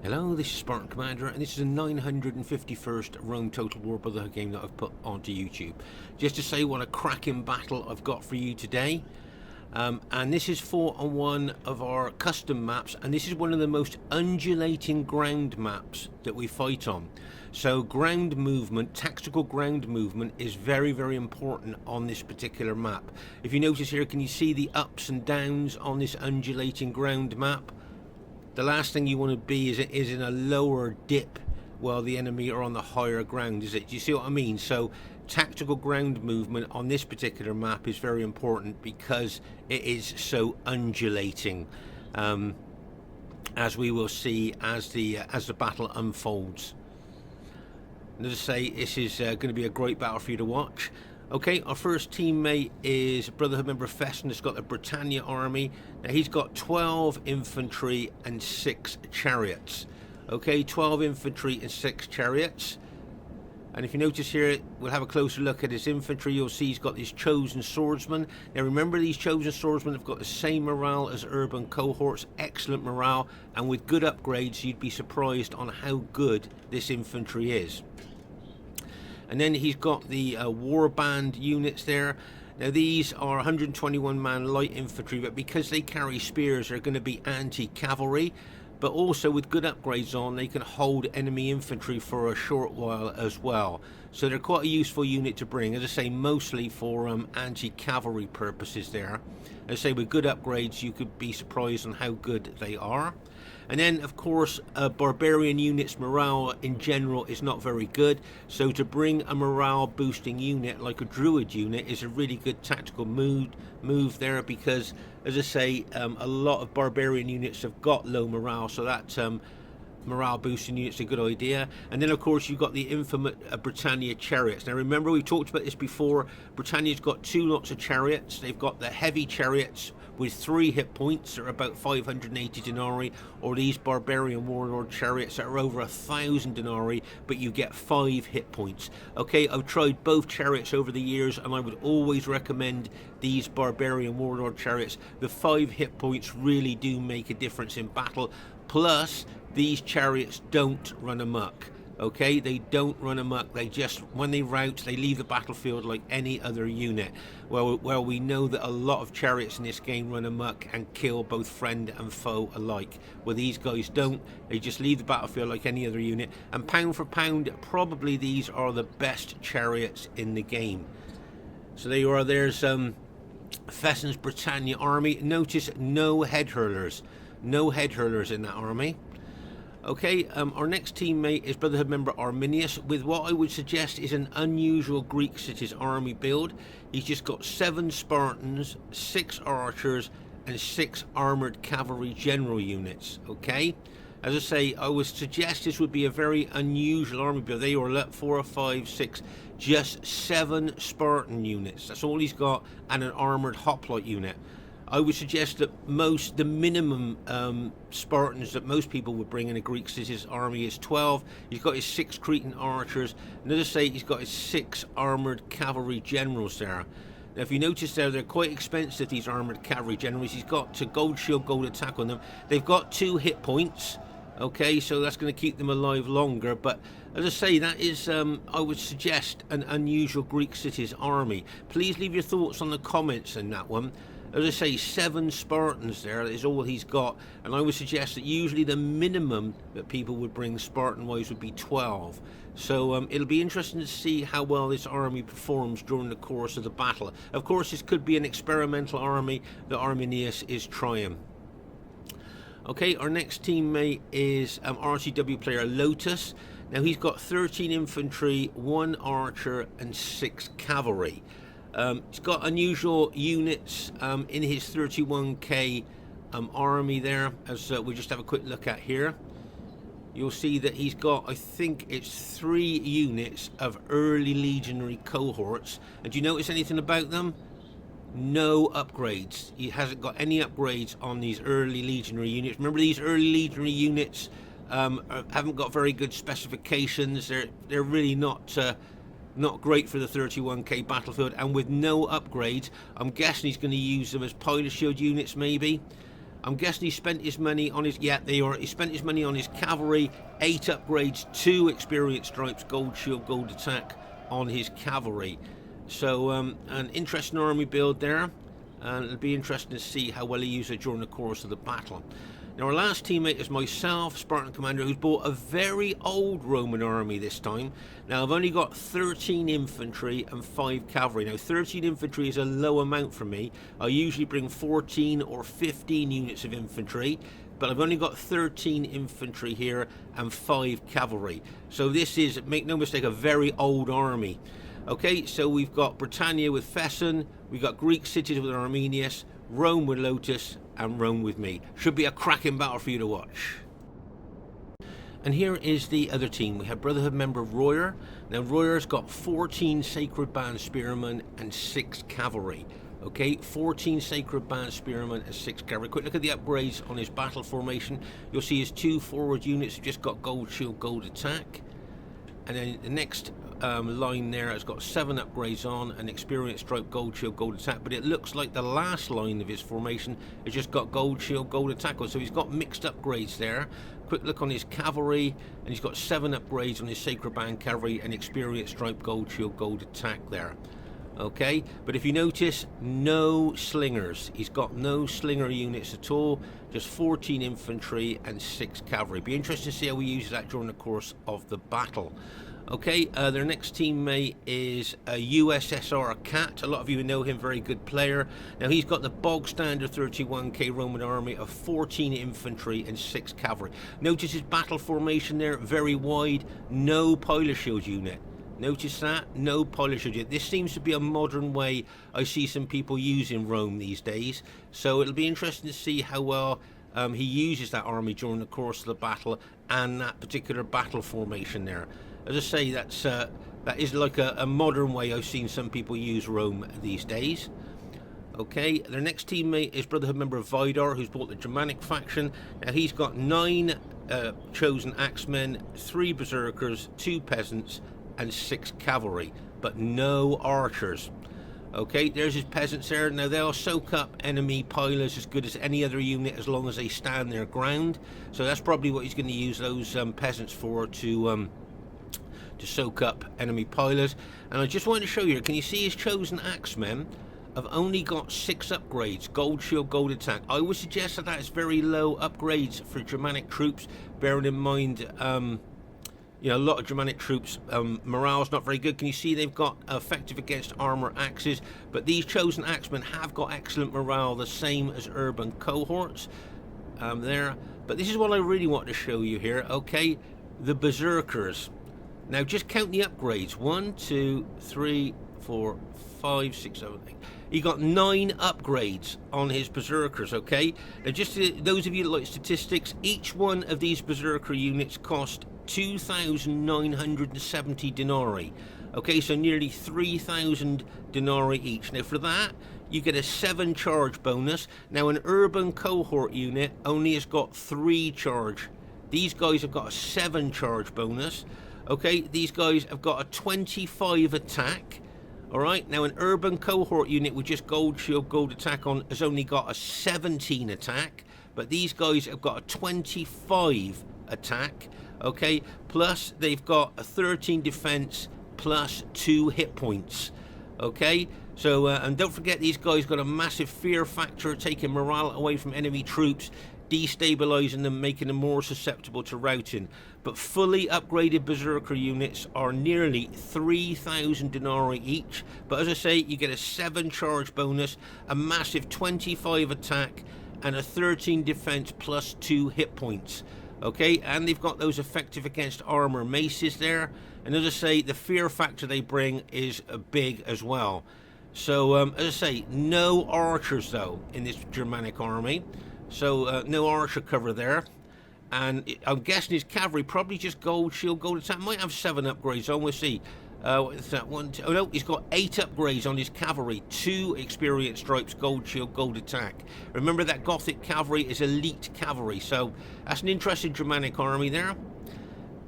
Hello, this is Spartan Commander, and this is a 951st Rome Total War Brotherhood game that I've put onto YouTube. Just to say what a cracking battle I've got for you today. And this is fought on one of our custom maps, and this is one of the most undulating ground maps that we fight on. So ground movement, tactical ground movement, is very, very important on this particular map. If you notice here, can you see the ups and downs on this undulating ground map? The last thing you want to be is in a lower dip while the enemy are on the higher ground, is it? Do you see what I mean? So tactical ground movement on this particular map is very important because it is so undulating, as we will see as the battle unfolds. And as I say, this is going to be a great battle for you to watch. Okay, our first teammate is Brotherhood member Fesen. Has got the Britannia army. Now he's got 12 infantry and 6 chariots. Okay, 12 infantry and 6 chariots. And if you notice here, we'll have a closer look at his infantry. You'll see he's got these chosen swordsmen. Now remember, these chosen swordsmen have got the same morale as urban cohorts. Excellent morale, and with good upgrades, you'd be surprised on how good this infantry is. And then he's got the warband units there. Now these are 121 man light infantry, but because they carry spears, they're going to be anti-cavalry. But also with good upgrades on, they can hold enemy infantry for a short while as well. So they're quite a useful unit to bring, as I say, mostly for anti-cavalry purposes there. As I say, with good upgrades, you could be surprised on how good they are. And then, of course, barbarian units' morale in general is not very good. So to bring a morale-boosting unit like a druid unit is a really good tactical move there, because, as I say, a lot of barbarian units have got low morale, so that morale-boosting unit's a good idea. And then, of course, you've got the infamous Britannia chariots. Now, remember, we've talked about this before. Britannia's got 2 lots of chariots. They've got the heavy chariots with 3 hit points, or about 580 denarii, or these barbarian warlord chariots that are over 1,000 denarii, but you get 5 hit points. Okay, I've tried both chariots over the years, and I would always recommend these barbarian warlord chariots. The 5 hit points really do make a difference in battle. Plus, these chariots don't run amok. Okay, they don't run amok. They just, when they rout, they leave the battlefield like any other unit. Well, we know that a lot of chariots in this game run amok and kill both friend and foe alike. Well, these guys don't. They just leave the battlefield like any other unit. And pound for pound, probably these are the best chariots in the game. So there you are. There's Fesen's Britannia army. Notice no head hurlers. No head hurlers in that army. Okay, our next teammate is Brotherhood member Arminius, with what I would suggest is an unusual Greek cities army build. He's just got 7 Spartans, 6 archers, and 6 armoured cavalry general units. Okay, as I say, I would suggest this would be a very unusual army build. They are 4, 5, 6, just 7 Spartan units. That's all he's got, and an armoured hoplite unit. I would suggest that the minimum Spartans that most people would bring in a Greek cities army is 12. He's got his 6 Cretan archers, and as I say, he's got his 6 armoured cavalry generals there. Now, if you notice there, they're quite expensive, these armoured cavalry generals. He's got gold shield, gold attack on them. They've got 2 hit points. Okay, so that's going to keep them alive longer. But as I say, that is, I would suggest, an unusual Greek cities army. Please leave your thoughts on the comments on that one. As I say, 7 Spartans there is all he's got, and I would suggest that usually the minimum that people would bring Spartan-wise would be 12. So it'll be interesting to see how well this army performs during the course of the battle. Of course, this could be an experimental army that Arminius is trying. Okay, our next teammate is RCW player Lotus. Now he's got 13 infantry, 1 archer, and 6 cavalry. He's got unusual units in his 31k army there, as we just have a quick look at here. You'll see that he's got, I think it's 3 units of early legionary cohorts. And do you notice anything about them? No upgrades. He hasn't got any upgrades on these early legionary units. Remember, these early legionary units haven't got very good specifications. They're really not great for the 31k battlefield, and with no upgrades, I'm guessing he's going to use them as pilot shield units maybe. I'm guessing he spent his money on his, yeah, he spent his money on his cavalry, 8 upgrades, 2 experience stripes, gold shield, gold attack on his cavalry. So an interesting army build there, and it'll be interesting to see how well he uses it during the course of the battle. Now our last teammate is myself, Spartan Commander, who's bought a very old Roman army this time. Now I've only got 13 infantry and 5 cavalry. Now 13 infantry is a low amount for me. I usually bring 14 or 15 units of infantry, but I've only got 13 infantry here and 5 cavalry. So this is, make no mistake, a very old army. Okay, so we've got Britannia with Fesen, we've got Greek cities with Arminius, Rome with Lotus, and Rome with me. Should be a cracking battle for you to watch. And here is the other team. We have Brotherhood member Royer. Now Royer's got 14 Sacred Band Spearmen and 6 cavalry. Okay, 14 Sacred Band Spearmen and 6 cavalry. Quick look at the upgrades on his battle formation. You'll see his 2 forward units have just got gold shield, gold attack. And then the next line there has got 7 upgrades on, an experience stripe, gold shield, gold attack, but it looks like the last line of his formation has just got gold shield, gold attack on, so he's got mixed upgrades there. Quick look on his cavalry, and he's got 7 upgrades on his Sacred Band cavalry and experience stripe, gold shield, gold attack there. Okay, but if you notice, no slingers. He's got no slinger units at all, just 14 infantry and 6 cavalry. Be interesting to see how he uses that during the course of the battle. Okay, their next teammate is a USSR Cat. A lot of you know him, very good player. Now he's got the bog standard 31k Roman army of 14 infantry and 6 cavalry. Notice his battle formation there, very wide, no pilot shield unit. Notice that? No pilot shield unit. This seems to be a modern way I see some people using Rome these days. So it'll be interesting to see how well he uses that army during the course of the battle and that particular battle formation there. As I say, that is like a modern way I've seen some people use Rome these days. Okay, their next teammate is Brotherhood member Vidar, who's bought the Germanic faction. Now he's got 9 chosen axemen, 3 berserkers, 2 peasants, and 6 cavalry, but no archers. Okay, there's his peasants there. Now they'll soak up enemy pilots as good as any other unit as long as they stand their ground. So that's probably what he's going to use those peasants for, to soak up enemy pilots. And I just wanted to show you, can you see his chosen axemen have only got 6 upgrades, gold shield, gold attack. I would suggest that that is very low upgrades for Germanic troops, bearing in mind you know, a lot of Germanic troops, morale's not very good. Can you see they've got effective against armor axes, but these chosen axemen have got excellent morale, the same as urban cohorts there. But this is what I really want to show you here, okay? The berserkers. Now just count the upgrades. 1, 2, 3, 4, 5, 6, 7, 8. He got 9 upgrades on his berserkers, okay? Now just to, those of you that like statistics, each one of these berserker units cost 2,970 denarii. Okay, so nearly 3,000 denarii each. Now for that, you get a 7 charge bonus. Now an urban cohort unit only has got 3 charge. These guys have got a 7 charge bonus. Okay, these guys have got a 25 attack. Alright, now an urban cohort unit with just gold shield, gold attack on has only got a 17 attack. But these guys have got a 25 attack. Okay, plus they've got a 13 defense plus 2 hit points. Okay, so and don't forget, these guys got a massive fear factor, taking morale away from enemy troops, destabilizing them, making them more susceptible to routing. But fully upgraded berserker units are nearly 3,000 denarii each. But as I say, you get a 7 charge bonus, a massive 25 attack, and a 13 defense plus 2 hit points. Okay, and they've got those effective against armor maces there. And as I say, the fear factor they bring is big as well. So, as I say, no archers though in this Germanic army. So, no archer cover there. And I'm guessing his cavalry probably just gold shield, gold attack. Might have 7 upgrades on, we'll see. What is that? 1, 2, oh no, he's got 8 upgrades on his cavalry, 2 experience stripes, gold shield, gold attack. Remember that Gothic cavalry is elite cavalry, so that's an interesting Germanic army there.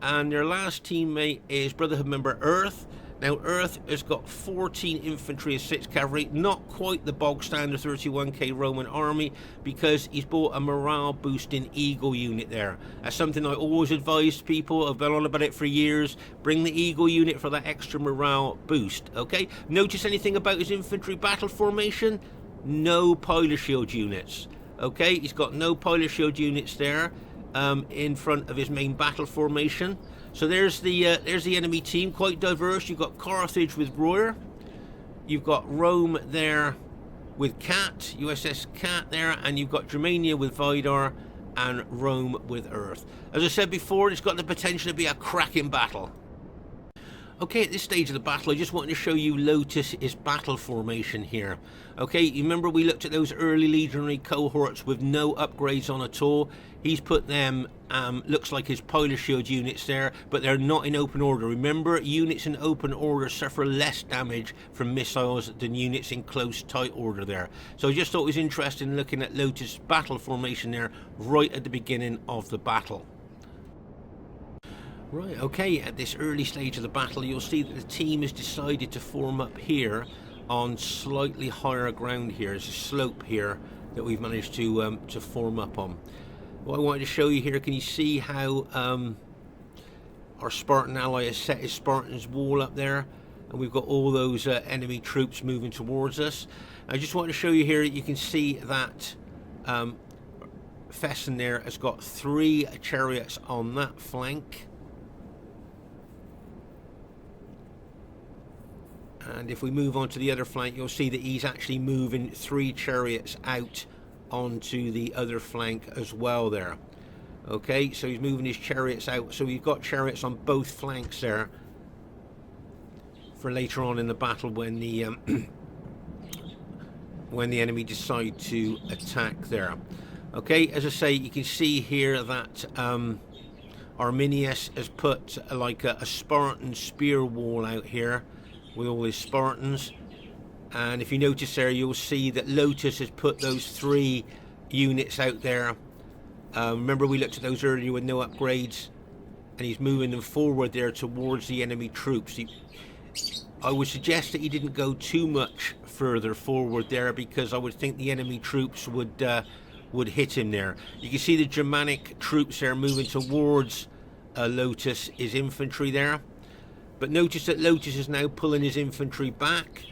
And their last teammate is Brotherhood member Earth. Now, Earth has got 14 infantry and 6 cavalry, not quite the bog standard 31k Roman army, because he's bought a morale boosting Eagle unit there. That's something I always advise people. I've been on about it for years. Bring the Eagle unit for that extra morale boost, okay? Notice anything about his infantry battle formation? No pilot shield units, okay? He's got no pilot shield units there in front of his main battle formation. So there's the enemy team, quite diverse. You've got Carthage with Royer. You've got Rome there with Cat, USS Cat there, and you've got Germania with Vidar and Rome with Earth. As I said before, it's got the potential to be a cracking battle. Okay, at this stage of the battle, I just wanted to show you Lotus's battle formation here. Okay, you remember we looked at those early legionary cohorts with no upgrades on at all? He's put them, looks like his pilot shield units there, but they're not in open order. Remember, units in open order suffer less damage from missiles than units in close, tight order there. So I just thought it was interesting looking at Lotus' battle formation there right at the beginning of the battle. Right, okay, at this early stage of the battle, you'll see that the team has decided to form up here on slightly higher ground here. There's a slope here that we've managed to form up on. What I wanted to show you here, can you see how our Spartan ally has set his Spartans wall up there? And we've got all those enemy troops moving towards us. I just wanted to show you here, you can see that Fesen there has got 3 chariots on that flank. And if we move on to the other flank, you'll see that he's actually moving 3 chariots out onto the other flank as well there. Okay, so he's moving his chariots out. So we've got chariots on both flanks there for later on in the battle when the enemy decide to attack there. Okay, as I say, you can see here that Arminius has put like a Spartan spear wall out here with all his Spartans, and if you notice there, you'll see that Lotus has put those 3 units out there. Remember we looked at those earlier with no upgrades, and he's moving them forward there towards the enemy troops. I would suggest that he didn't go too much further forward there, because I would think the enemy troops would hit him there. You can see the Germanic troops there moving towards Lotus, his infantry there. But notice that Lotus is now pulling his infantry back.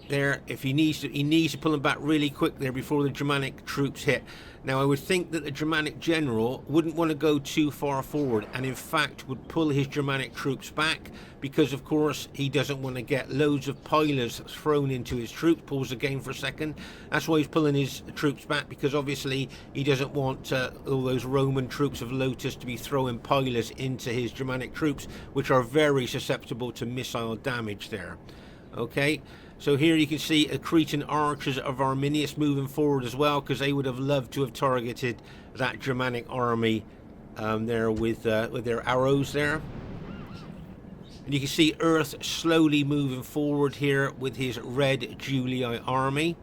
There, if he needs to pull them back really quick there before the Germanic troops hit. Now I would think that the Germanic general wouldn't want to go too far forward, and in fact would pull his Germanic troops back, because of course he doesn't want to get loads of pilers thrown into his troops. Pause the game for a second. That's why he's pulling his troops back, because obviously he doesn't want all those Roman troops of Lotus to be throwing pilers into his Germanic troops, which are very susceptible to missile damage there. Okay, so here you can see the Cretan archers of Arminius moving forward as well, because they would have loved to have targeted that Germanic army there with their arrows there. And you can see Earth slowly moving forward here with his red Julii army.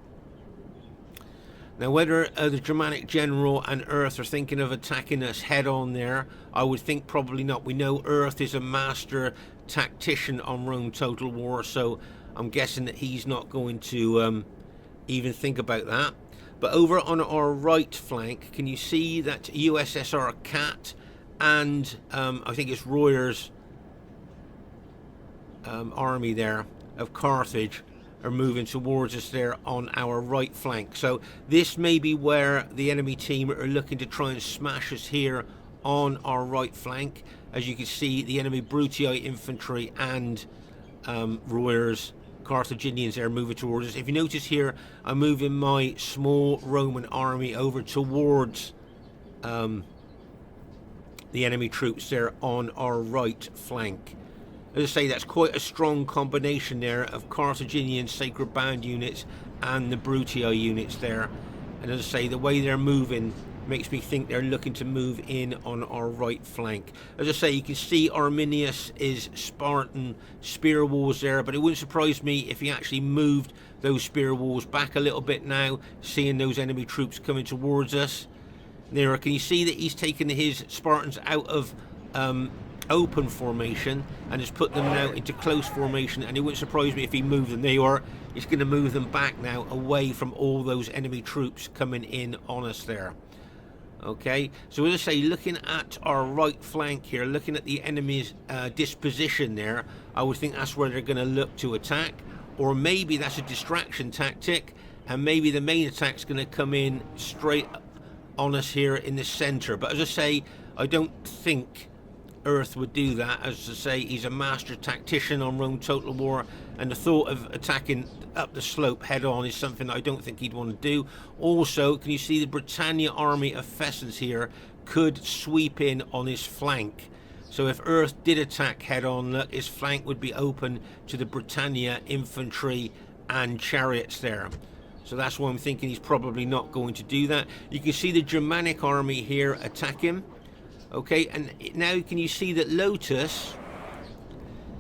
Now whether the Germanic general and Earth are thinking of attacking us head on there, I would think probably not. We know Earth is a master tactician on Rome Total War, so I'm guessing that he's not going to even think about that. But over on our right flank, can you see that USSR Cat and I think it's Royer's army there of Carthage are moving towards us there on our right flank. So this may be where the enemy team are looking to try and smash us here on our right flank. As you can see, the enemy Brutii infantry and Royer's Carthaginians there moving towards us. If you notice here, I'm moving my small Roman army over towards the enemy troops there on our right flank. As I say, that's quite a strong combination there of Carthaginian Sacred Band units and the Brutii units there. And as I say, the way they're moving makes me think they're looking to move in on our right flank. As I say, you can see Arminius is Spartan spear walls there, but it wouldn't surprise me if he actually moved those spear walls back a little bit now, seeing those enemy troops coming towards us. There, can you see that he's taken his Spartans out of open formation and has put them now into close formation, and it wouldn't surprise me if he moved them. There you are. He's going to move them back now away from all those enemy troops coming in on us there. Okay, so as I say, looking at our right flank here, looking at the enemy's disposition there, I would think that's where they're going to look to attack, or maybe that's a distraction tactic, and maybe the main attack's going to come in straight on us here in the center. But as I say, I don't think Earth would do that. As I say, he's a master tactician on Rome Total War, and the thought of attacking up the slope head on is something that I don't think he'd want to do. Also, can you see the Britannia army of Fesens here could sweep in on his flank? So if Earth did attack head on, look, his flank would be open to the Britannia infantry and chariots there. So that's why I'm thinking he's probably not going to do that. You can see the Germanic army here attack him. Okay, and now can you see that Lotus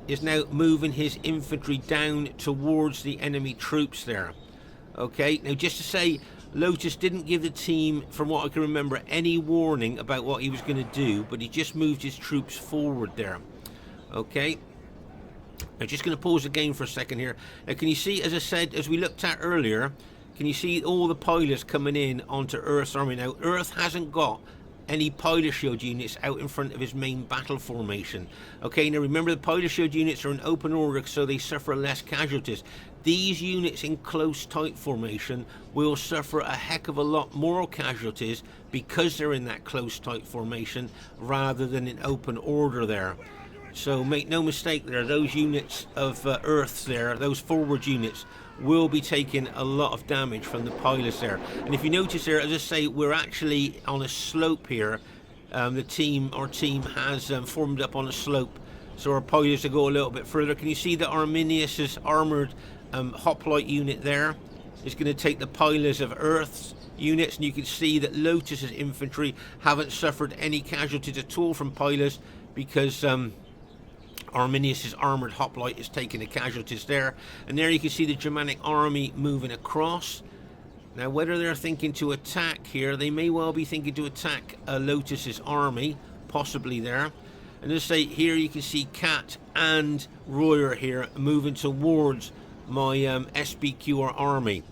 is now moving his infantry down towards the enemy troops there. Okay, now just to say, Lotus didn't give the team, from what I can remember, any warning about what he was going to do, but he just moved his troops forward there. Okay, I'm just going to pause the game for a second here. Now can you see, as I said, as we looked at earlier, can you see all the pilots coming in onto Earth's army? Now Earth hasn't got any pilot shield units out in front of his main battle formation. Okay, now remember, the pilot shield units are in open order, so they suffer less casualties. These units in close tight formation will suffer a heck of a lot more casualties because they're in that close tight formation rather than in open order there. So make no mistake there, those units of Earths there, those forward units, will be taking a lot of damage from the pilots there. And if you notice there, as I say, we're actually on a slope here. Our team has formed up on a slope, so our pilots will go a little bit further. Can you see that Arminius' armoured hoplite unit there is going to take the pilots of Earth's units, and you can see that Lotus's infantry haven't suffered any casualties at all from pilots because Arminius' armoured hoplite is taking the casualties there. And there you can see the Germanic army moving across. Now whether they're thinking to attack here, they may well be thinking to attack Lotus's army, possibly there. And as I say, here you can see Cat and Royer here moving towards my SBQR army.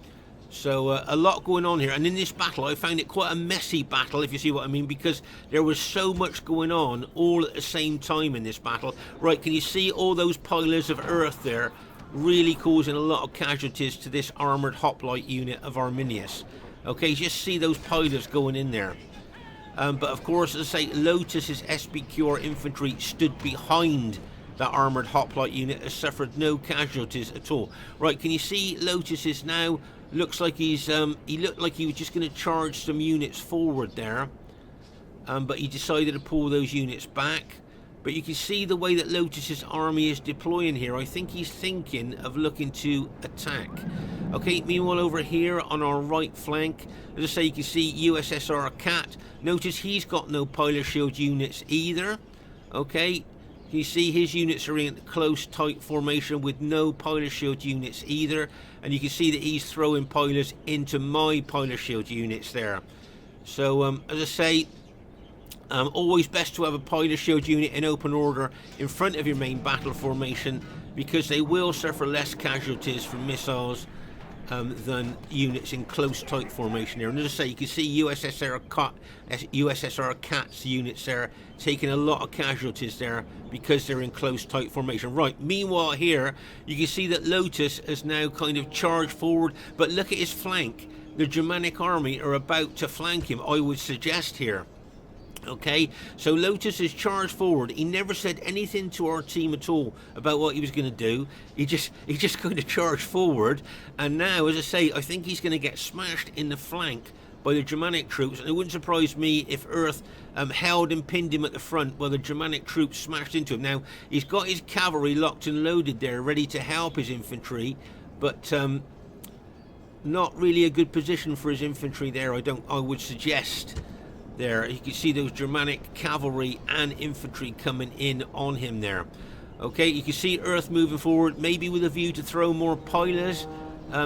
So a lot going on here, and in this battle I found it quite a messy battle, if you see what I mean, because there was so much going on all at the same time in this battle. Right, can you see all those pillars of Earth there really causing a lot of casualties to this armoured hoplite unit of Arminius? Okay, just see those pillars going in there. But of course, as I say, Lotus's SBQR infantry stood behind that armoured hoplite unit, has suffered no casualties at all. Right, can you see Lotus is now, looks like he looked like he was just going to charge some units forward there, but he decided to pull those units back. But you can see the way that Lotus's army is deploying here. I think he's thinking of looking to attack. Okay, meanwhile over here on our right flank, as I say, you can see USSR Cat. Notice he's got no pilot shield units either. Okay, you see his units are in close tight formation with no pilot shield units either, and you can see that he's throwing pilots into my pilot shield units there. So as I say, always best to have a pilot shield unit in open order in front of your main battle formation, because they will suffer less casualties from missiles than units in close tight formation here. And as I say, you can see USSR Cat's units there taking a lot of casualties there because they're in close tight formation. Right, meanwhile here you can see that Lotus has now kind of charged forward, but look at his flank. The Germanic army are about to flank him, I would suggest here. Okay, so Lotus has charged forward. He never said anything to our team at all about what he was going to do. He just kind of charged forward, and now, as I say, I think he's going to get smashed in the flank by the Germanic troops, and it wouldn't surprise me if Earth held and pinned him at the front while the Germanic troops smashed into him. Now, he's got his cavalry locked and loaded there, ready to help his infantry, but not really a good position for his infantry there, I would suggest. There, you can see those Germanic cavalry and infantry coming in on him there. Okay, you can see Earth moving forward, maybe with a view to throw more pilots.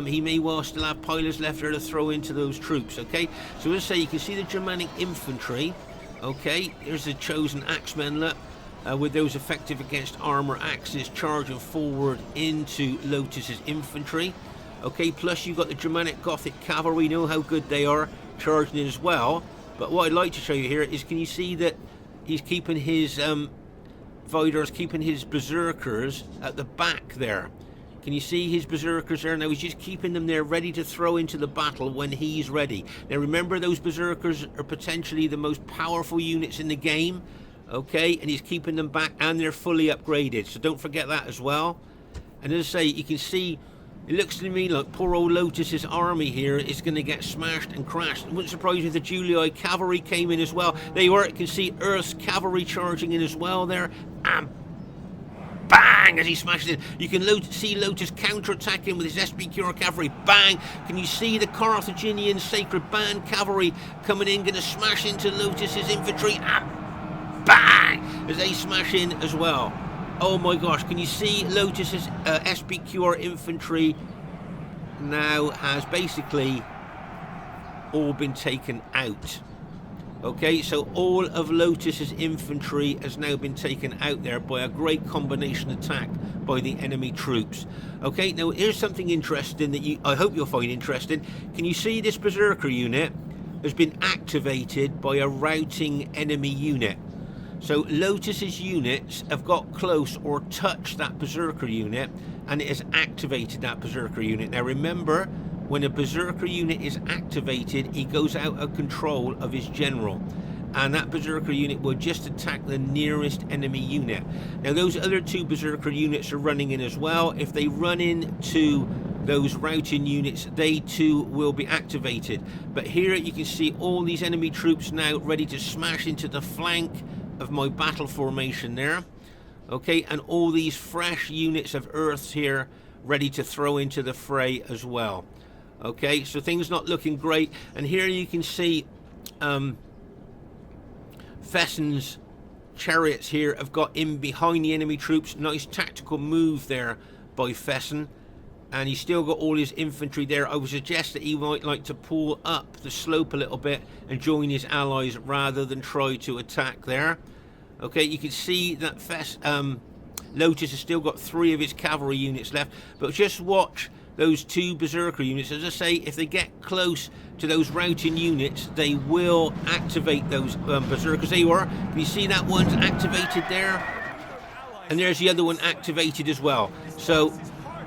He may well still have pilots left there to throw into those troops. Okay, so as I say, you can see the Germanic infantry. Okay, here's the chosen axemen. Look, with those effective against armor axes charging forward into Lotus's infantry. Okay, plus you've got the Germanic Gothic cavalry, know how good they are, charging in as well. But what I'd like to show you here is, can you see that he's keeping his, Vidar's keeping his Berserkers at the back there. Can you see his Berserkers there? Now he's just keeping them there ready to throw into the battle when he's ready. Now remember, those Berserkers are potentially the most powerful units in the game. Okay, and he's keeping them back, and they're fully upgraded, so don't forget that as well. And as I say, you can see, it looks to me like poor old Lotus's army here is going to get smashed and crashed. It wouldn't surprise me if the Julii cavalry came in as well. There you are, you can see Earth's cavalry charging in as well there, and bang, as he smashes it. You can see Lotus counter-attacking with his SBQ cavalry. Bang! Can you see the Carthaginian Sacred Band cavalry coming in, going to smash into Lotus's infantry, and bang! As they smash in as well. Oh my gosh, can you see Lotus's SBQR infantry now has basically all been taken out. Okay, so all of Lotus's infantry has now been taken out there by a great combination attack by the enemy troops. Okay, now here's something interesting that I hope you'll find interesting. Can you see this Berserker unit has been activated by a routing enemy unit? So Lotus's units have got close or touched that Berserker unit, and it has activated that Berserker unit. Now remember, when a Berserker unit is activated, he goes out of control of his general, and that Berserker unit will just attack the nearest enemy unit. Now those other two Berserker units are running in as well. If they run into those routing units, they too will be activated. But here you can see all these enemy troops now ready to smash into the flank of my battle formation there. Okay, and all these fresh units of Earths here ready to throw into the fray as well. Okay, so things not looking great. And here you can see Fesen's chariots here have got in behind the enemy troops. Nice tactical move there by Fesen. And he's still got all his infantry there. I would suggest that he might like to pull up the slope a little bit and join his allies rather than try to attack there. Okay, you can see that Lotus has still got 3 of his cavalry units left. But just watch those 2 Berserker units. As I say, if they get close to those routing units, they will activate those Berserkers. There you are. Can you see that one's activated there? And there's the other one activated as well. So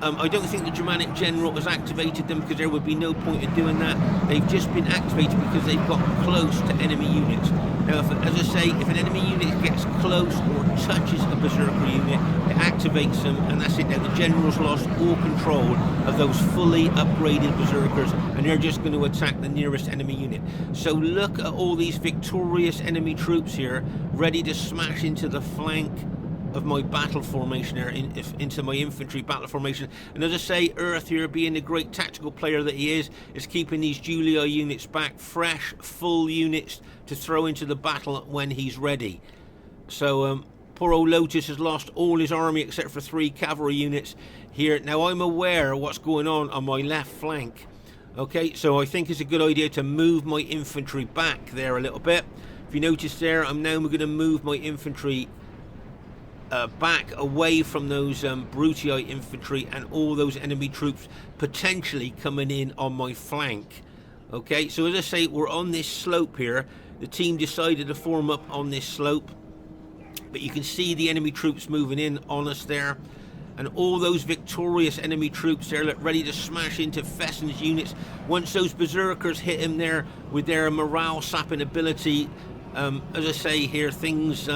I don't think the Germanic general has activated them, because there would be no point in doing that. They've just been activated because they've got close to enemy units. Now, as I say, if an enemy unit gets close or touches a Berserker unit, it activates them, and that's it. Now, the general's lost all control of those fully upgraded Berserkers, and they're just going to attack the nearest enemy unit. So look at all these victorious enemy troops here, ready to smash into the flank of my battle formation there, into my infantry battle formation. And as I say, Earth here, being the great tactical player that he is keeping these Julii units back, fresh, full units to throw into the battle when he's ready. So poor old Lotus has lost all his army except for 3 cavalry units here. Now I'm aware of what's going on my left flank. Okay, so I think it's a good idea to move my infantry back there a little bit. If you notice there, I'm now going to move my infantry back away from those Brutii infantry and all those enemy troops potentially coming in on my flank. Okay, so as I say, we're on this slope here. The team decided to form up on this slope, but you can see the enemy troops moving in on us there, and all those victorious enemy troops there ready to smash into Fesen's units. Once those Berserkers hit him there with their morale sapping ability, as I say here, things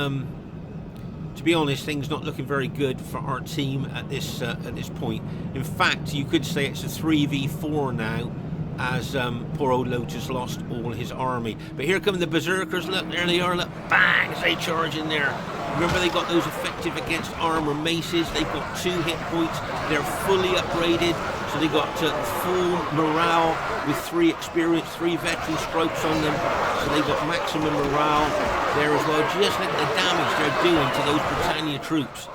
to be honest, things not looking very good for our team at this point. In fact, you could say it's a 3v4 now, as poor old Lotus lost all his army. But here come the Berserkers. Look, there they are. Look, bang! As they charge in there. Remember, they got those effective against armor maces. They've got 2 hit points. They're fully upgraded, so they got full morale with 3 experienced, 3 veteran strokes on them. So they got maximum morale there as well. Just look at the damage they're doing to those Britannia troops.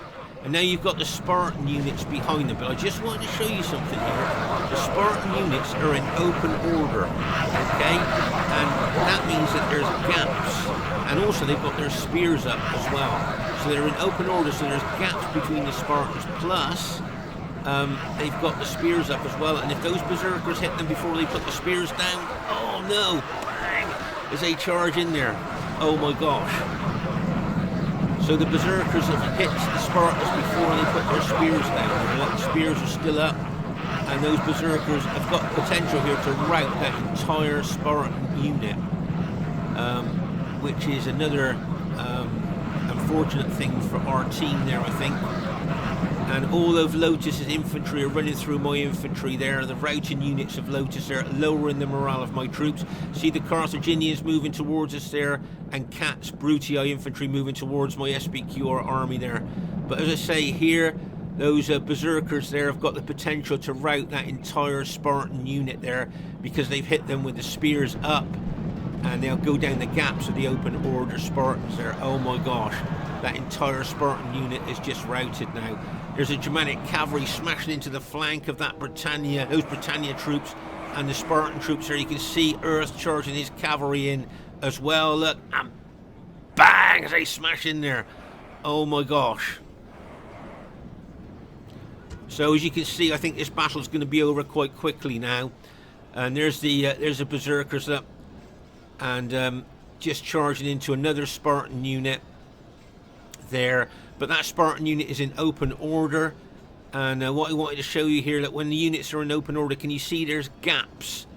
And now you've got the Spartan units behind them. But I just wanted to show you something here. The Spartan units are in open order, okay? And that means that there's gaps and also they've got their spears up as well. So they're in open order, so there's gaps between the Spartans, plus they've got the spears up as well, and if those berserkers hit them before they put the spears down, oh no, bang, as they charge in there, oh my gosh. So the berserkers have hit the Spartans before they put their spears down. The spears are still up, and those berserkers have got potential here to rout that entire Spartan unit, which is another unfortunate thing for our team there, I think. And all of Lotus's infantry are running through my infantry there. The routing units of Lotus are lowering the morale of my troops. See the Carthaginians moving towards us there, and Cat's Brutii infantry moving towards my SBQR army there. But as I say here, those berserkers there have got the potential to rout that entire Spartan unit there, because they've hit them with the spears up, and they'll go down the gaps of the open order Spartans there. Oh my gosh, that entire Spartan unit is just routed now. There's a Germanic cavalry smashing into the flank of that Britannia, those Britannia troops, and the Spartan troops there. You can see Earth charging his cavalry in as well. Look, and bang, as they smash in there. Oh my gosh. So as you can see, I think this battle's going to be over quite quickly now. And there's the berserkers up, and just charging into another Spartan unit there. But that Spartan unit is in open order, and what I wanted to show you here, that when the units are in open order, can you see there's gaps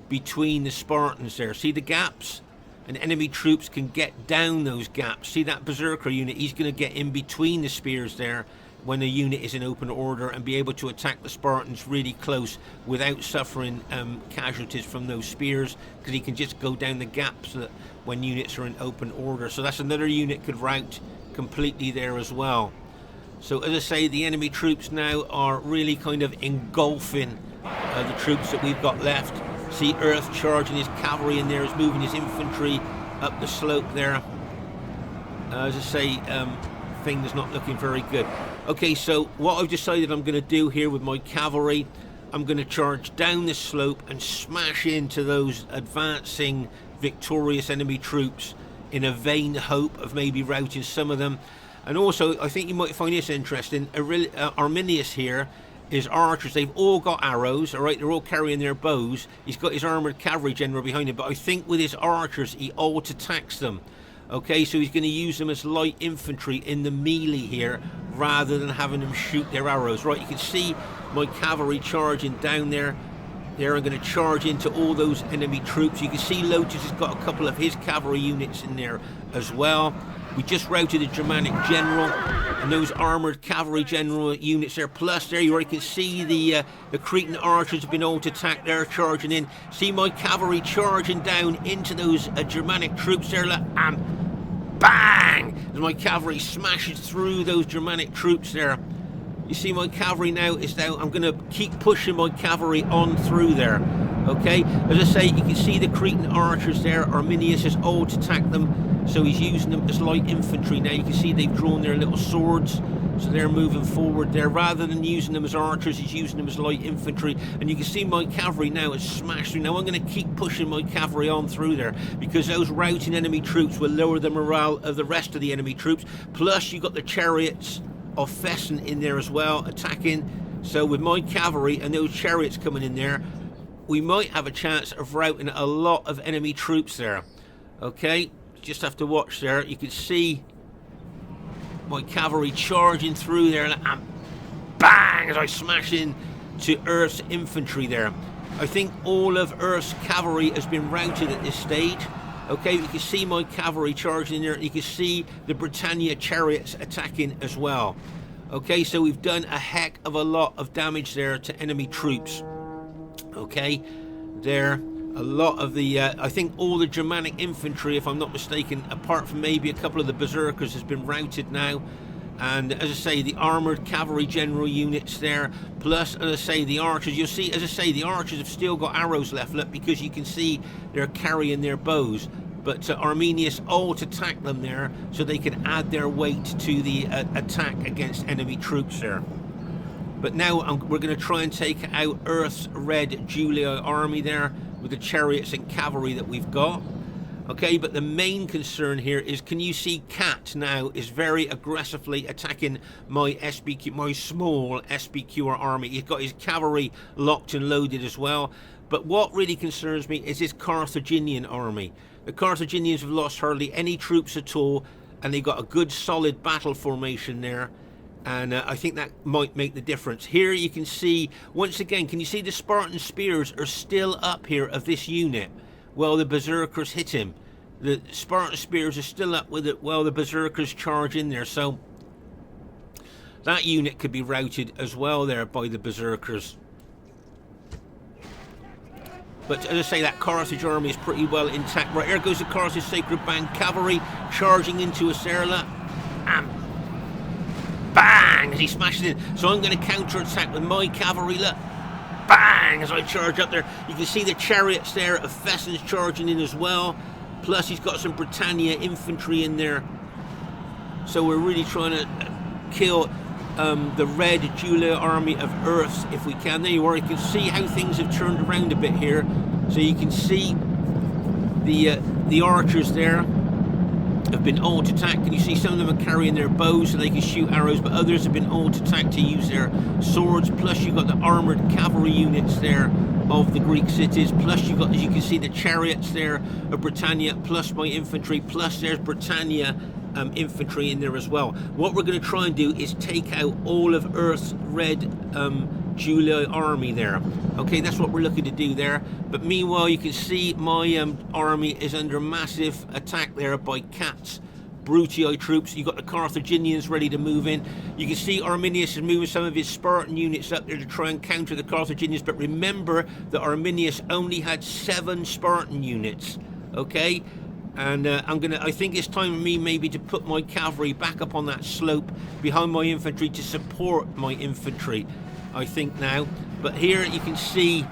between the Spartans there? See the gaps? And enemy troops can get down those gaps. See that Berserker unit, he's going to get in between the spears there when the unit is in open order, and be able to attack the Spartans really close without suffering casualties from those spears, because he can just go down the gaps when units are in open order. So that's another unit could rout completely there as well. So as I say, the enemy troops now are really kind of engulfing the troops that we've got left. See Earth charging his cavalry in there, is moving his infantry up the slope there. As I say, things not looking very good. Okay, so what I've decided I'm going to do here with my cavalry, I'm going to charge down this slope and smash into those advancing victorious enemy troops in a vain hope of maybe routing some of them. And also, I think you might find this interesting, Arminius here is archers. They've all got arrows, all right, they're all carrying their bows. He's got his armoured cavalry general behind him, but I think with his archers he auto-attacks them. Okay, so he's going to use them as light infantry in the melee here, rather than having them shoot their arrows. Right, you can see my cavalry charging down there. They're going to charge into all those enemy troops. You can see Lotus has got a couple of his cavalry units in there as well. We just routed a Germanic general, and those armoured cavalry general units there. Plus there you can see the Cretan archers have been auto-attacked. They're charging in. See my cavalry charging down into those Germanic troops there, and bang! As my cavalry smashes through those Germanic troops there. You see my cavalry now is down. I'm going to keep pushing my cavalry on through there. Okay, as I say, you can see the Cretan archers there. Arminius has auto-attacked them, so he's using them as light infantry now. You can see they've drawn their little swords, so they're moving forward there. Rather than using them as archers, he's using them as light infantry. And you can see my cavalry now is smashed through. Now I'm going to keep pushing my cavalry on through there, because those routing enemy troops will lower the morale of the rest of the enemy troops. Plus you've got the chariots of Fesen in there as well, attacking. So with my cavalry and those chariots coming in there, we might have a chance of routing a lot of enemy troops there. Okay, just have to watch there. You can see my cavalry charging through there, and bang, as I smash in to Earth's infantry there. I think all of Earth's cavalry has been routed at this stage. Okay, you can see my cavalry charging in there. You can see the Britannia chariots attacking as well. Okay, so we've done a heck of a lot of damage there to enemy troops. Okay, there, a lot of the, I think all the Germanic infantry, if I'm not mistaken, apart from maybe a couple of the Berserkers, has been routed now. And as I say, the armoured cavalry general units there, plus, as I say, the archers. You'll see, as I say, the archers have still got arrows left, look, because you can see they're carrying their bows. But Arminius auto-attack them there, so they can add their weight to the attack against enemy troops there. But now we're going to try and take out Earth's Red Julii army there with the chariots and cavalry that we've got. Okay, but the main concern here is, can you see Cat now is very aggressively attacking my SBQ, my small SBQR army. He's got his cavalry locked and loaded as well. But what really concerns me is his Carthaginian army. The Carthaginians have lost hardly any troops at all, and they've got a good solid battle formation there. And I think that might make the difference. Here you can see, once again, can you see the Spartan spears are still up here of this unit? Well, the Berserkers hit him. The Spartan spears are still up with it while the Berserkers charge in there. So that unit could be routed as well there by the Berserkers. But as I say, that Carthage army is pretty well intact. Right, here goes the Carthage Sacred Band cavalry charging into Acerla. And bang! As he smashes in. So I'm going to counter-attack with my cavalry. Look. Bang! As I charge up there. You can see the chariots there of Fesen's charging in as well. Plus he's got some Britannia infantry in there. So we're really trying to kill the red Julia army of Earths if we can. There you are. You can see how things have turned around a bit here. So you can see the archers there have been alt-attacked. Can you see some of them are carrying their bows so they can shoot arrows, but others have been alt-attacked to use their swords. Plus you've got the armoured cavalry units there of the Greek cities. Plus you've got, as you can see, the chariots there of Britannia, plus my infantry, plus there's Britannia infantry in there as well. What we're going to try and do is take out all of Earth's red Julia army there. Okay, that's what we're looking to do there. But meanwhile, you can see my army is under massive attack there by Cat's Brutii troops. You've got the Carthaginians ready to move in. You can see Arminius is moving some of his Spartan units up there to try and counter the Carthaginians. But remember that Arminius only had 7 Spartan units. Okay, and I think it's time for me maybe to put my cavalry back up on that slope behind my infantry to support my infantry, I think now. But here you can see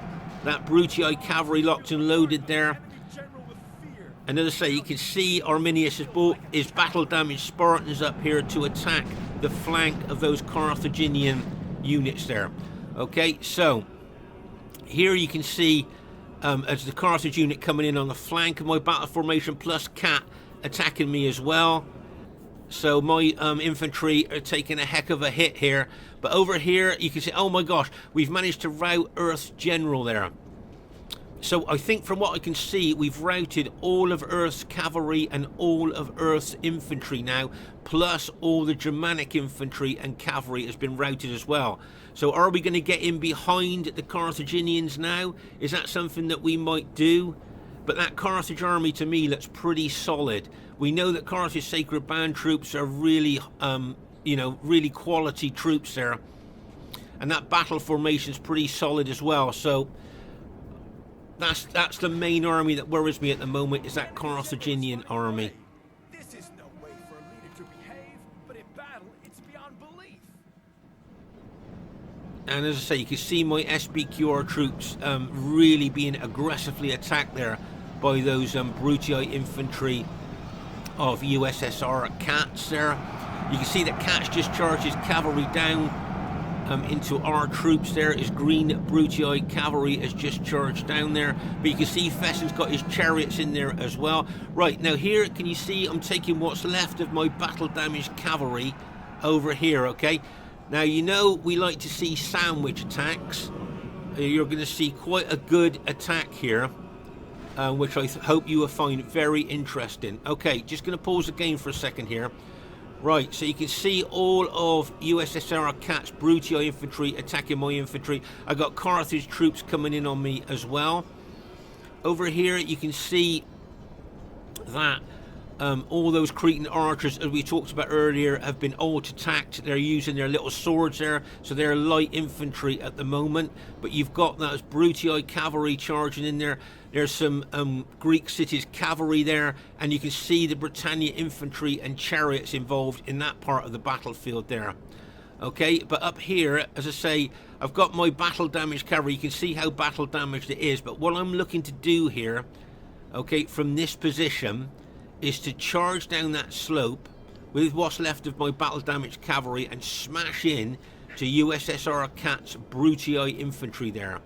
that Brutii cavalry locked and loaded there. And as I say, you can see Arminius has brought his battle damaged Spartans up here to attack the flank of those Carthaginian units there. Okay, so here you can see as the Carthage unit coming in on the flank of my battle formation, plus Cat attacking me as well. So my infantry are taking a heck of a hit here. But over here you can see, oh my gosh, we've managed to rout Earth's general there. So I think from what I can see, we've routed all of Earth's cavalry and all of Earth's infantry now, plus all the Germanic infantry and cavalry has been routed as well. So are we going to get in behind the Carthaginians now? Is that something that we might do? But that Carthage army to me looks pretty solid. We know that Carthage Sacred Band troops are really, you know, really quality troops there. And that battle formation is pretty solid as well. So that's the main army that worries me at the moment, is that Carthaginian army. This is no way for a leader to behave, but in battle it's beyond belief. And as I say, you can see my SBQR troops really being aggressively attacked there by those Brutii infantry of USSR Cats there. You can see that Cats just charged his cavalry down into our troops there. His green Brutii cavalry has just charged down there. But you can see Fesen's got his chariots in there as well. Right, now here, can you see I'm taking what's left of my battle damaged cavalry over here, okay? Now, you know we like to see sandwich attacks. You're going to see quite a good attack here, which I hope you will find very interesting. Okay, just going to pause the game for a second here. Right, so you can see all of USSR Cat's Brutii infantry attacking my infantry. I got Carthage troops coming in on me as well. Over here you can see that all those Cretan archers, as we talked about earlier, have been alt-attacked. They're using their little swords there, so they're light infantry at the moment. But you've got those Brutii cavalry charging in there. There's some Greek cities cavalry there, and you can see the Britannia infantry and chariots involved in that part of the battlefield there. Okay, but up here, as I say, I've got my battle damaged cavalry. You can see how battle damaged it is, but what I'm looking to do here, okay, from this position, is to charge down that slope with what's left of my battle damaged cavalry and smash in to USSR Cat's Brutii infantry there.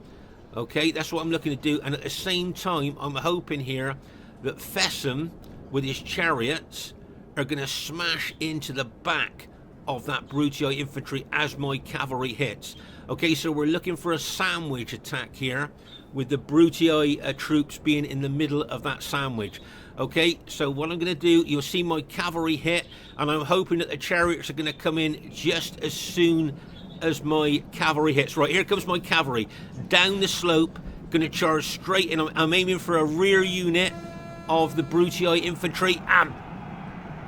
Okay, that's what I'm looking to do, and at the same time I'm hoping here that Fesen, with his chariots, are going to smash into the back of that Brutii infantry as my cavalry hits. Okay, so we're looking for a sandwich attack here, with the Brutii troops being in the middle of that sandwich. Okay, so what I'm going to do, you'll see my cavalry hit, and I'm hoping that the chariots are going to come in just as soon as my cavalry hits. Right, here comes my cavalry. Down the slope, going to charge straight in. I'm aiming for a rear unit of the Brutii infantry, and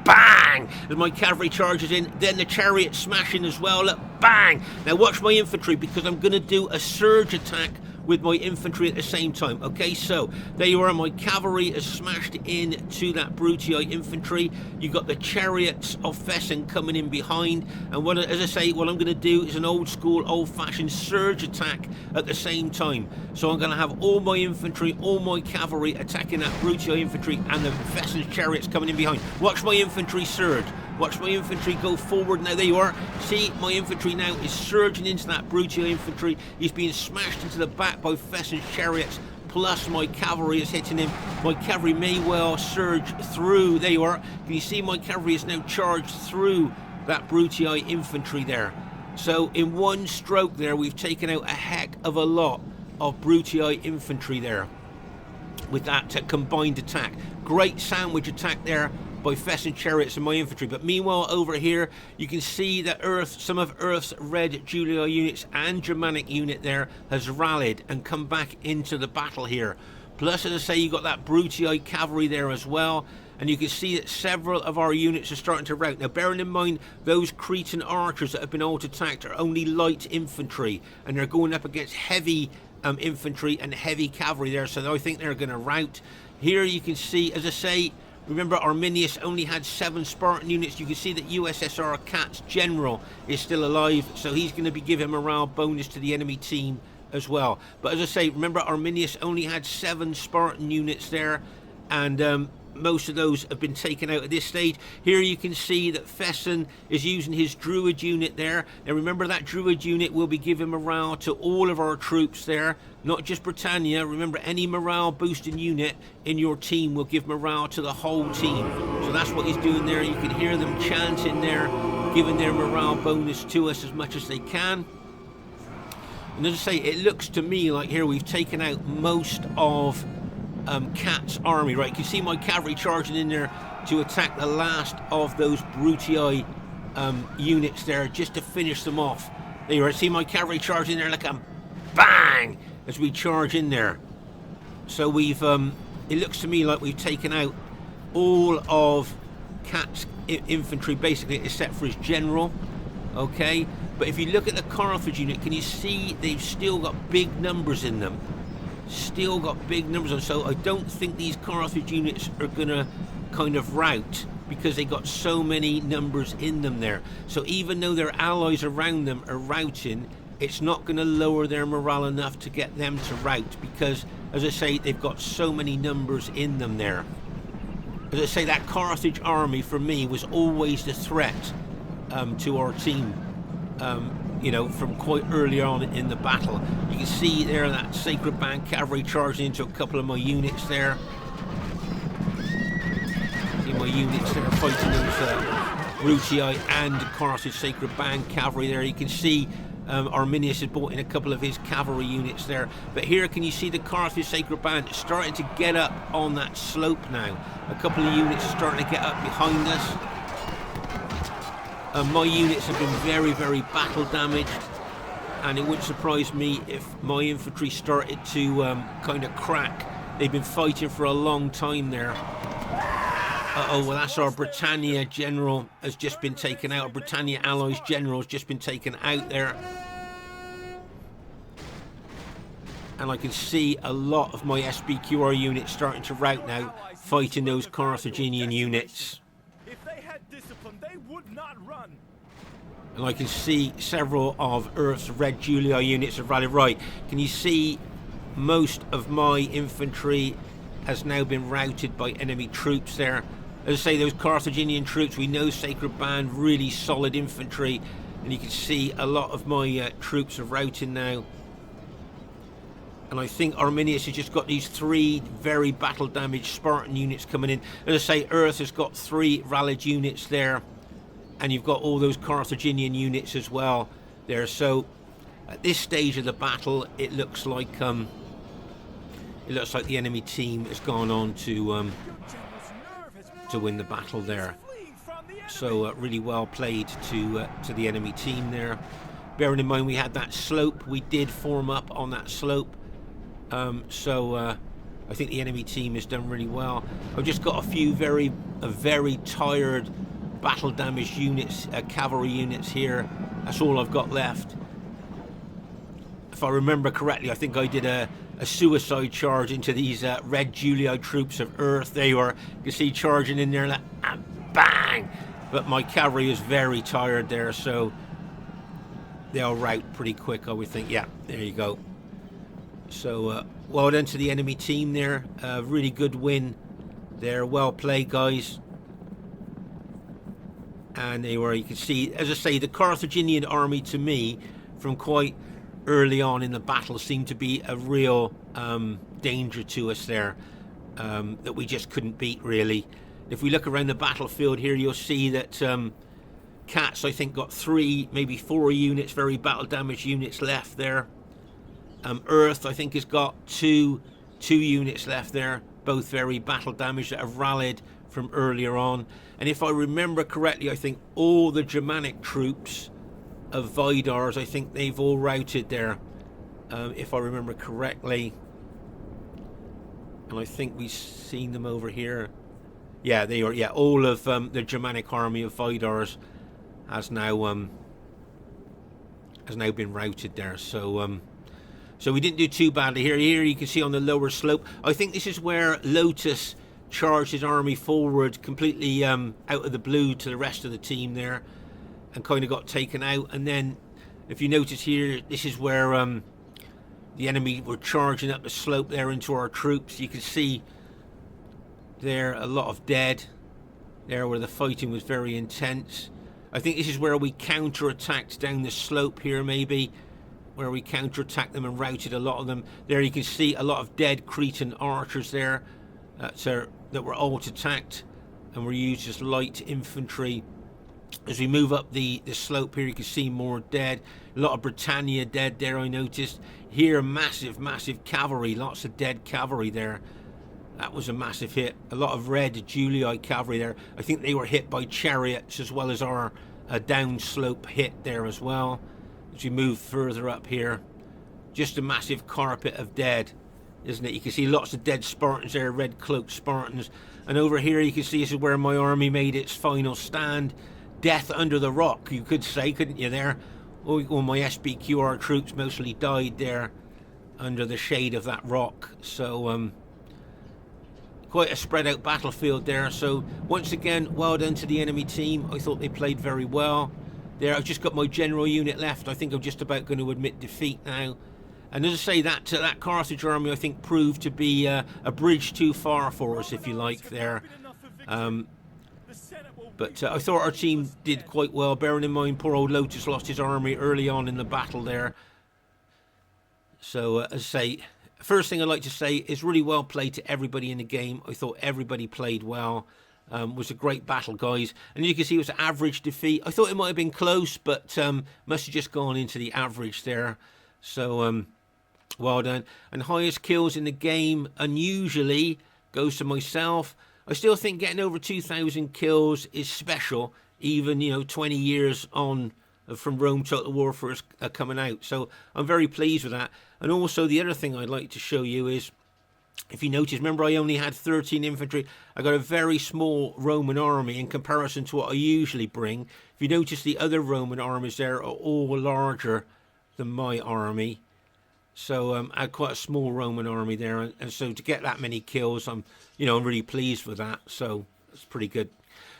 bang! As my cavalry charges in, then the chariot smashing as well. Look, bang! Now watch my infantry, because I'm going to do a surge attack with my infantry at the same time. Okay, so there you are. My cavalry has smashed in to that Brutii infantry. You've got the chariots of Fesen coming in behind, and what, as I say, what I'm going to do is an old school, old-fashioned surge attack at the same time. So I'm going to have all my infantry, all my cavalry attacking that Brutii infantry, and the Fesen's chariots coming in behind. Watch my infantry surge. Watch my infantry go forward. Now there you are. See, my infantry now is surging into that Brutii infantry. He's being smashed into the back by Fesen's chariots, plus my cavalry is hitting him. My cavalry may well surge through. There you are. Can you see my cavalry is now charged through that Brutii infantry there? So in one stroke there, we've taken out a heck of a lot of Brutii infantry there with that combined attack. Great sandwich attack there by Fesen chariots and my infantry. But meanwhile, over here, you can see that some of Earth's Red Julii units and Germanic unit there has rallied and come back into the battle here. Plus, as I say, you've got that Brutii cavalry there as well. And you can see that several of our units are starting to rout. Now, bearing in mind, those Cretan archers that have been out-attacked are only light infantry, and they're going up against heavy infantry and heavy cavalry there, so I think they're going to rout. Here you can see, as I say, remember, Arminius only had 7 Spartan units. You can see that USSR Cat's general is still alive, so he's going to be giving morale bonus to the enemy team as well. But as I say, remember, Arminius only had 7 Spartan units there, and most of those have been taken out at this stage. Here you can see that Fesen is using his Druid unit there. Now remember, that Druid unit will be giving morale to all of our troops there, not just Britannia. Remember, any morale boosting unit in your team will give morale to the whole team. So that's what he's doing there. You can hear them chanting there, giving their morale bonus to us as much as they can. And as I say, it looks to me like here we've taken out most of Cat's army, right? You can see my cavalry charging in there to attack the last of those Brutii units there, just to finish them off. There you are. See my cavalry charging in there like a bang as we charge in there. So we've it looks to me like we've taken out all of Cat's infantry basically, except for his general. Okay, but if you look at the Carthage unit, can you see they've still got big numbers in them? Still got big numbers on, so I don't think these Carthage units are gonna kind of rout, because they got so many numbers in them there. So even though their allies around them are routing, it's not going to lower their morale enough to get them to rout, because, as I say, they've got so many numbers in them there. As I say, that Carthage army for me was always the threat to our team, you know, from quite early on in the battle. You can see there that Sacred Band cavalry charging into a couple of my units there. See my units there fighting those Brutii and Carthage Sacred Band cavalry there. You can see Arminius has brought in a couple of his cavalry units there. But here, can you see the Carthage Sacred Band starting to get up on that slope now? A couple of units are starting to get up behind us. My units have been very, very battle damaged, and it wouldn't surprise me if my infantry started to kind of crack. They've been fighting for a long time there. Uh-oh, well, that's our Britannia general has just been taken out. Our Britannia allies general has just been taken out there. And I can see a lot of my SBQR units starting to rout now, fighting those Carthaginian units. If they had discipline, they would not run. And I can see several of Earth's Red Julii units have rallied. Right, can you see most of my infantry has now been routed by enemy troops there? As I say, those Carthaginian troops, we know Sacred Band, really solid infantry, and you can see a lot of my troops are routing now. And I think Arminius has just got these 3 very battle damaged Spartan units coming in. As I say, Earth has got 3 rallied units there. And you've got all those Carthaginian units as well there. So at this stage of the battle, it looks like the enemy team has gone on to win the battle there. So really well played to the enemy team there. Bearing in mind we had that slope, we did form up on that slope. I think the enemy team has done really well. I've just got a few very tired battle damaged units, cavalry units here. That's all I've got left. If I remember correctly, I think I did a suicide charge into these red Julii troops of Earth. They were, you can see, charging in there like, and bang! But my cavalry is very tired there, so they'll rout pretty quick, I would think. Yeah, there you go. So well done to the enemy team there. Really good win there. Well played, guys. And they were, you can see, as I say, the Carthaginian army to me, from quite early on in the battle, seemed to be a real danger to us there, that we just couldn't beat, really. If we look around the battlefield here, you'll see that Cats, I think, got 3, maybe 4 units, very battle damaged units left there. Earth, I think, has got two units left there, both very battle damaged, that have rallied from earlier on. And if I remember correctly, I think all the Germanic troops of Vidar's, I think they've all routed there, if I remember correctly. And I think we've seen them over here. Yeah, they are. Yeah, all of the Germanic army of Vidar's has now been routed there. So we didn't do too badly here. Here you can see on the lower slope, I think this is where Lotus charged his army forward completely out of the blue to the rest of the team there, and kind of got taken out. And then if you notice here, this is where the enemy were charging up the slope there into our troops. You can see there a lot of dead there where the fighting was very intense. I think this is where we counter-attacked down the slope here, maybe, where we counter-attacked them and routed a lot of them. There you can see a lot of dead Cretan archers there that were alt-attacked and were used as light infantry. As we move up the slope here, you can see more dead. A lot of Britannia dead there, I noticed. Here, massive cavalry, lots of dead cavalry there. That was a massive hit. A lot of red Julii cavalry there. I think they were hit by chariots as well as our downslope hit there as well. As we move further up here, just a massive carpet of dead, isn't it? You can see lots of dead Spartans there, red cloaked Spartans. And over here you can see this is where my army made its final stand. Death under the rock, you could say, couldn't you there? All my SBQR troops mostly died there under the shade of that rock. So quite a spread out battlefield there. So once again, well done to the enemy team. I thought they played very well there. I've just got my general unit left. I think I'm just about going to admit defeat now. And as I say, that Carthage army, I think, proved to be a bridge too far for us, if you like, there. But I thought our team did quite well, bearing in mind poor old Lotus lost his army early on in the battle there. So, as I say, first thing I'd like to say is really well played to everybody in the game. I thought everybody played well. Was a great battle, guys. And you can see it was an average defeat. I thought it might have been close, but must have just gone into the average there. So, well done. And highest kills in the game, unusually, goes to myself. I still think getting over 2,000 kills is special, even, 20 years on from Rome Total War first coming out. So I'm very pleased with that. And also the other thing I'd like to show you is, if you notice, remember I only had 13 infantry. I got a very small Roman army in comparison to what I usually bring. If you notice, the other Roman armies there are all larger than my army. So I had quite a small Roman army there, and so to get that many kills, I'm really pleased with that. So it's pretty good.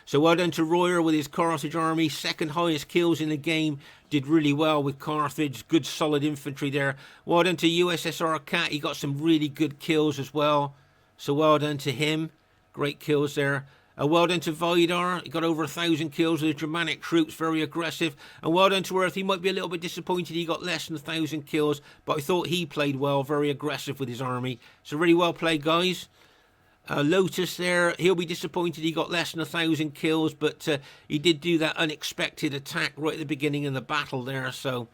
So well done to Royer with his Carthage army, second highest kills in the game. Did really well with Carthage, good solid infantry there. Well done to USSR Cat, he got some really good kills as well. So well done to him, great kills there. Well done to Vidar. He got over 1,000 kills with the Germanic troops, very aggressive. And well done to Earth. He might be a little bit disappointed he got less than 1,000 kills, but I thought he played well, very aggressive with his army. So really well played, guys. Lotus there, he'll be disappointed he got less than 1,000 kills, but he did do that unexpected attack right at the beginning of the battle there, so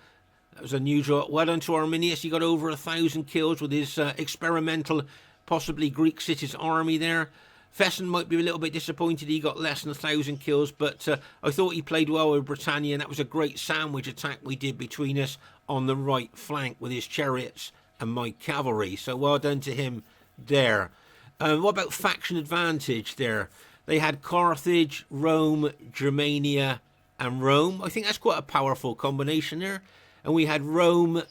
that was unusual. Well done to Arminius. He got over 1,000 kills with his experimental, possibly Greek cities army there. Fesen might be a little bit disappointed he got less than 1,000 kills, but I thought he played well with Britannia, and that was a great sandwich attack we did between us on the right flank with his chariots and my cavalry. So well done to him there. What about faction advantage there? They had Carthage, Rome, Germania, and Rome. I think that's quite a powerful combination there. And we had Rome,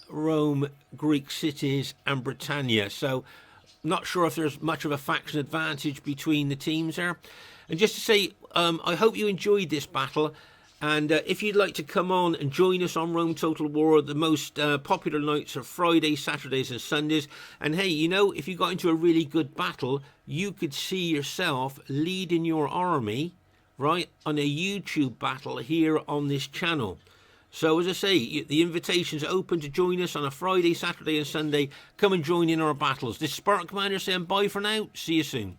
Greek cities, and Britannia. So not sure if there's much of a faction advantage between the teams there. And just to say, I hope you enjoyed this battle. And if you'd like to come on and join us on Rome Total War, the most popular nights are Fridays, Saturdays and Sundays. And hey, you know, if you got into a really good battle, you could see yourself leading your army, right, on a YouTube battle here on this channel. So as I say, the invitation's open to join us on a Friday, Saturday and Sunday. Come and join in our battles. This is Spartan Commander saying bye for now. See you soon.